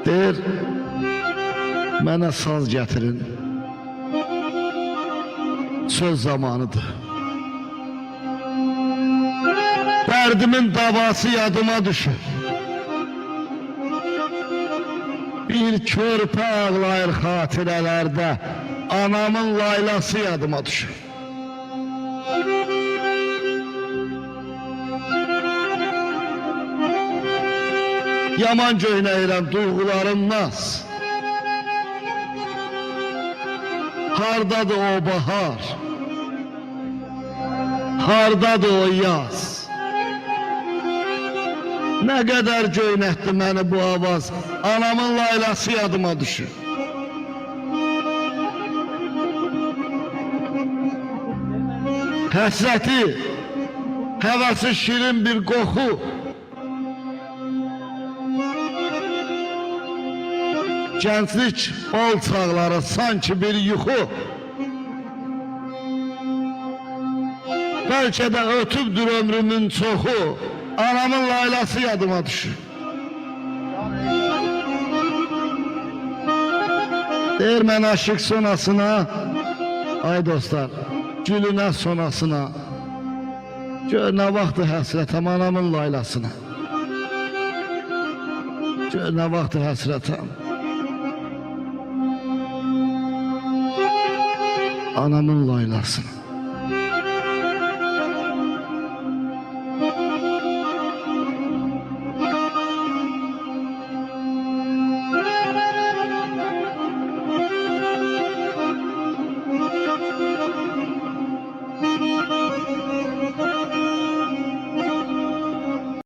Deyir, mənə saz gətirin, söz zamanıdır. Dərdimin davası yadıma düşür. Bir körpə ağlayır xatirələrdə, anamın laylası yadıma düşür. Yaman göynəyirəm duyğularımdan. Hardadır o bahar, hardadır o yaz. Nə qədər göynətdi məni bu avaz, anamın laylası yadıma düşür. Həsrəti, həvəsi şirin bir qoxu, gənclik bal çağları sanki bir yuxu. Bəlkə də ötübdür ömrümün çoxu, anamın laylası yadıma düşür. Deyir mən aşık sonasına, ay dostlar, gülünə sonasına, gör nə vaxtı həsrətəm anamın laylasına. Gör nə vaxtı həsrətəm anamın laylasına.